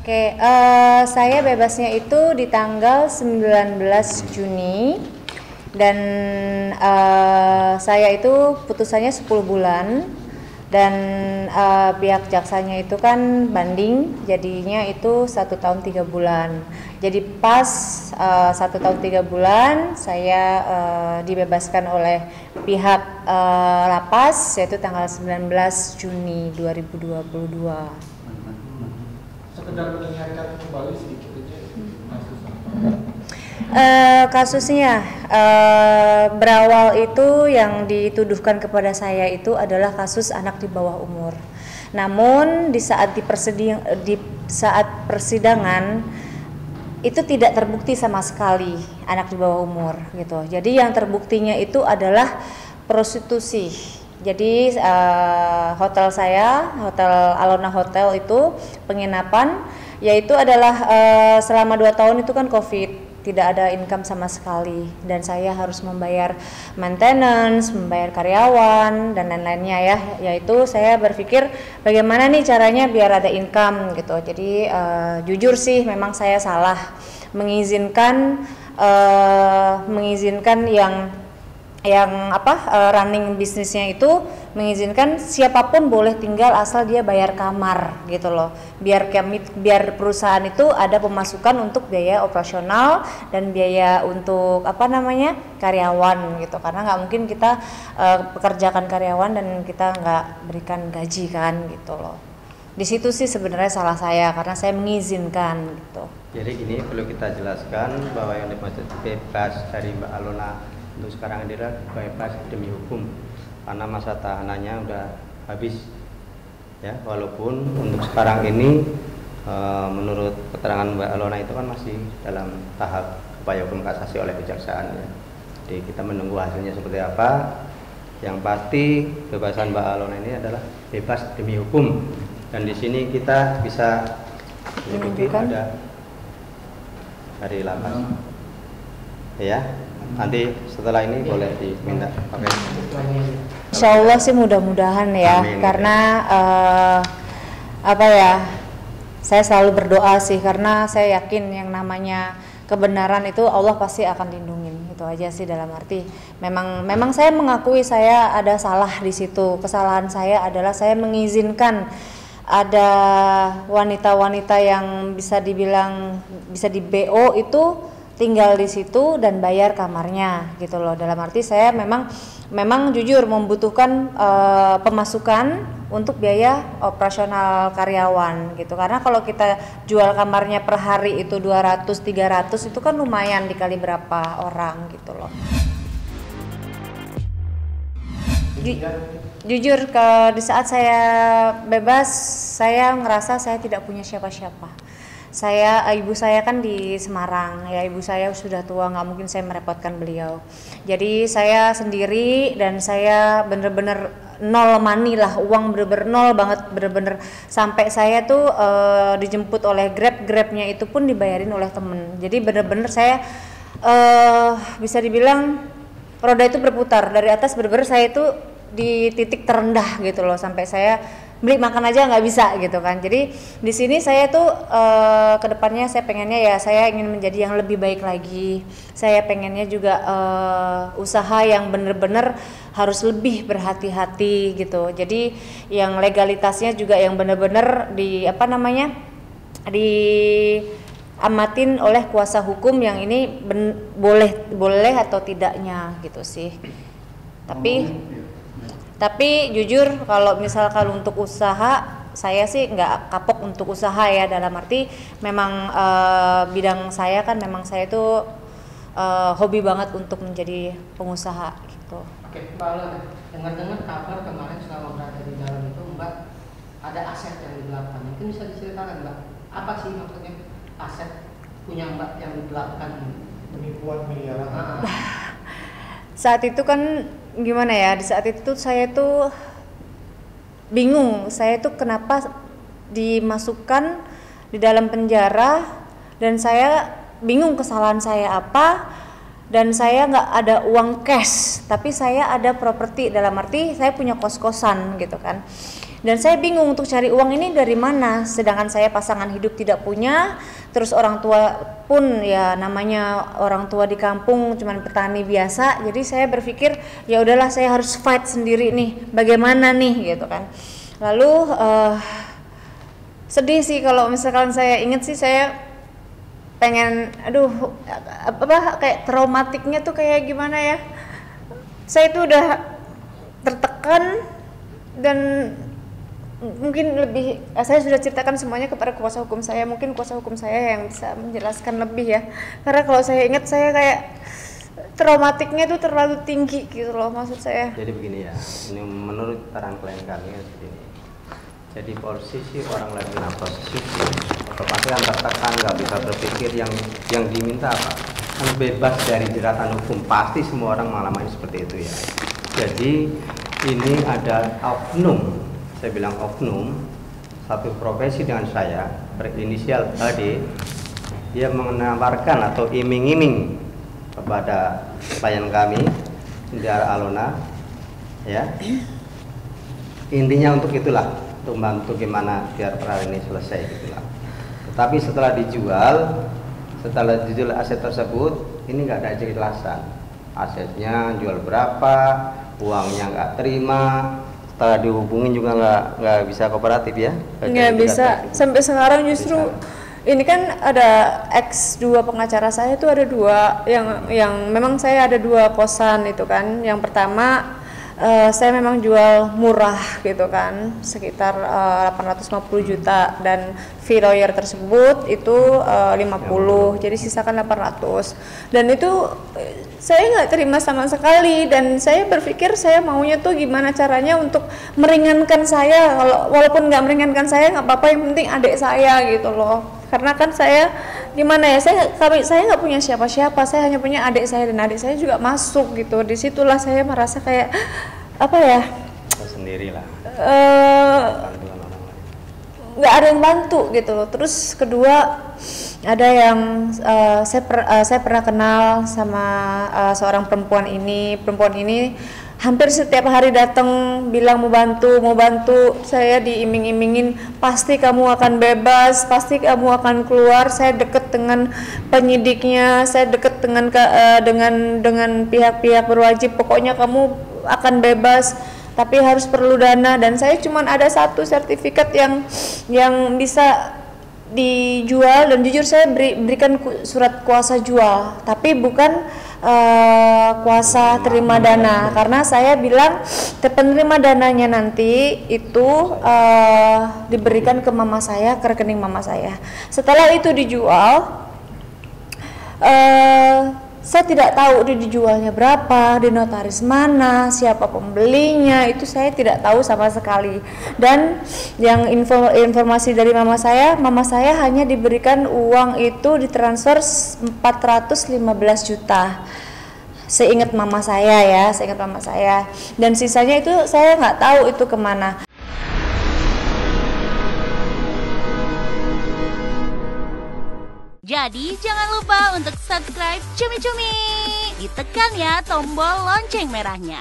Oke, saya bebasnya itu di tanggal 19 Juni dan saya itu putusannya 10 bulan dan pihak jaksanya itu kan banding, jadinya itu 1 tahun 3 bulan. Jadi pas 1 tahun 3 bulan saya dibebaskan oleh pihak lapas, yaitu tanggal 19 Juni 2022. Sekedar mengingatkan kembali sedikit aja kasusnya berawal itu yang dituduhkan kepada saya itu adalah kasus anak di bawah umur. Namun di saat persidangan itu tidak terbukti sama sekali anak di bawah umur gitu. Jadi yang terbuktinya itu adalah prostitusi. Jadi hotel saya, Hotel Alona Hotel itu penginapan, yaitu adalah selama 2 tahun itu kan COVID, tidak ada income sama sekali dan saya harus membayar maintenance, membayar karyawan dan lain-lainnya ya. Yaitu saya berpikir bagaimana nih caranya biar ada income gitu. Jadi jujur sih memang saya salah mengizinkan running bisnisnya itu mengizinkan siapapun boleh tinggal asal dia bayar kamar gitu loh, biar perusahaan itu ada pemasukan untuk biaya operasional dan biaya untuk karyawan gitu, karena nggak mungkin kita pekerjakan karyawan dan kita nggak berikan gaji kan gitu loh. Di situ sih sebenarnya salah saya karena saya mengizinkan gitu. Jadi ini perlu kita jelaskan bahwa yang dimaksud bebas dari Mbak Alona untuk sekarang ini adalah bebas demi hukum karena masa tahanannya udah habis ya, walaupun untuk sekarang ini menurut keterangan Mbak Alona itu kan masih dalam tahap upaya hukum kasasi oleh kejaksaan ya. Jadi kita menunggu hasilnya seperti apa. Yang pasti kebebasan Mbak Alona ini adalah bebas demi hukum dan di sini kita bisa mengikuti ada dari lapas ya. Nanti setelah ini boleh diminta pakai. Insya Allah sih mudah-mudahan ya. Amin. Karena saya selalu berdoa sih karena saya yakin yang namanya kebenaran itu Allah pasti akan lindungin. Itu aja sih, dalam arti memang saya mengakui saya ada salah di situ. Kesalahan saya adalah saya mengizinkan ada wanita-wanita yang bisa dibilang bisa di BO itu tinggal di situ dan bayar kamarnya gitu loh. Dalam arti saya memang jujur membutuhkan pemasukan untuk biaya operasional karyawan gitu. Karena kalau kita jual kamarnya per hari itu 200-300 itu kan lumayan dikali berapa orang gitu loh. Jujur di saat saya bebas saya ngerasa saya tidak punya siapa-siapa. Ibu saya kan di Semarang ya, ibu saya sudah tua, nggak mungkin saya merepotkan beliau. Jadi saya sendiri dan saya bener-bener nol money lah, uang bener-bener nol banget, bener-bener sampai saya tuh dijemput oleh grabnya itu pun dibayarin oleh temen. Jadi bener-bener saya bisa dibilang roda itu berputar dari atas, bener-bener saya itu di titik terendah gitu loh, sampai saya beli makan aja nggak bisa gitu kan. Jadi di sini saya tuh kedepannya saya pengennya ya saya ingin menjadi yang lebih baik lagi. Saya pengennya juga usaha yang bener-bener harus lebih berhati-hati gitu. Jadi yang legalitasnya juga yang bener-bener diamatin oleh kuasa hukum yang ini boleh atau tidaknya gitu sih. Tapi jujur kalau misalkan untuk usaha saya sih nggak kapok untuk usaha ya, dalam arti memang bidang saya kan memang saya itu hobi banget untuk menjadi pengusaha gitu. Oke, Mbak Alona, dengar-dengar kabar kemarin selama berada di dalam itu Mbak ada aset yang digelapkan. Mungkin bisa diceritakan Mbak, apa sih maksudnya aset punya Mbak yang digelapkan? Penipuan miliaran. Saat itu kan gimana ya, di saat itu saya tuh bingung, saya tuh kenapa dimasukkan di dalam penjara dan saya bingung kesalahan saya apa, dan saya nggak ada uang cash tapi saya ada properti, dalam arti saya punya kos-kosan gitu kan. Dan saya bingung untuk cari uang ini dari mana, sedangkan saya pasangan hidup tidak punya, terus orang tua pun ya namanya orang tua di kampung cuman petani biasa. Jadi saya berpikir ya udahlah, saya harus fight sendiri nih, bagaimana nih gitu kan. Lalu sedih sih kalau misalkan saya inget sih, saya pengen kayak traumatiknya tuh kayak gimana ya. Saya itu udah tertekan dan mungkin lebih saya sudah ceritakan semuanya kepada kuasa hukum saya, mungkin kuasa hukum saya yang bisa menjelaskan lebih ya, karena kalau saya ingat saya kayak traumatiknya itu terlalu tinggi gitu loh, maksud saya. Jadi begini ya, ini menurut saran klien kami seperti ini. Jadi posisi orang lagi dalam posisi pasti kan tertekan, nggak bisa berpikir, yang diminta apa, kan bebas dari jeratan hukum, pasti semua orang mengalami seperti itu ya. Jadi ini ada oknum, saya bilang oknum, satu profesi dengan saya berinisial HD, dia menawarkan atau iming-iming kepada klien kami Indra Alona ya, intinya untuk itulah, untuk membantu gimana biar perkara ini selesai gitulah. Tetapi setelah dijual aset tersebut, ini nggak ada kejelasan asetnya jual berapa, uangnya nggak terima, setelah dihubungin juga nggak bisa kooperatif ya, nggak bisa sampai sekarang. Justru ini kan ada X2 pengacara saya itu ada dua yang memang saya ada dua kosan itu kan. Yang pertama saya memang jual murah gitu kan, sekitar 850 juta, dan fee lawyer tersebut itu 50, jadi sisakan 800. Dan itu saya nggak terima sama sekali, dan saya berpikir saya maunya tuh gimana caranya untuk meringankan saya. Walaupun nggak meringankan saya nggak apa-apa, yang penting adik saya gitu loh. Karena kan saya gimana ya, saya nggak punya siapa-siapa, saya hanya punya adik saya, dan adik saya juga masuk gitu. Disitulah saya merasa kayak apa ya, sendirilah, nggak ada yang bantu gitu loh. Terus kedua, ada yang saya pernah kenal sama seorang perempuan ini hampir setiap hari datang bilang mau bantu. Saya diiming-imingin pasti kamu akan bebas, pasti kamu akan keluar. Saya deket dengan penyidiknya, saya deket dengan pihak-pihak berwajib, pokoknya kamu akan bebas, tapi harus perlu dana. Dan saya cuman ada satu sertifikat yang bisa dijual, dan jujur saya berikan surat kuasa jual, tapi bukan kuasa terima dana, karena saya bilang penerima dananya nanti itu diberikan ke mama saya, ke rekening mama saya. Setelah itu dijual, saya tidak tahu dijualnya berapa, di notaris mana, siapa pembelinya, itu saya tidak tahu sama sekali. Dan yang informasi dari mama saya hanya diberikan uang itu ditransfer 415 juta. Seingat mama saya ya, Dan sisanya itu saya nggak tahu itu kemana. Jadi jangan lupa untuk subscribe Cumi Cumi. Ditekan ya tombol lonceng merahnya.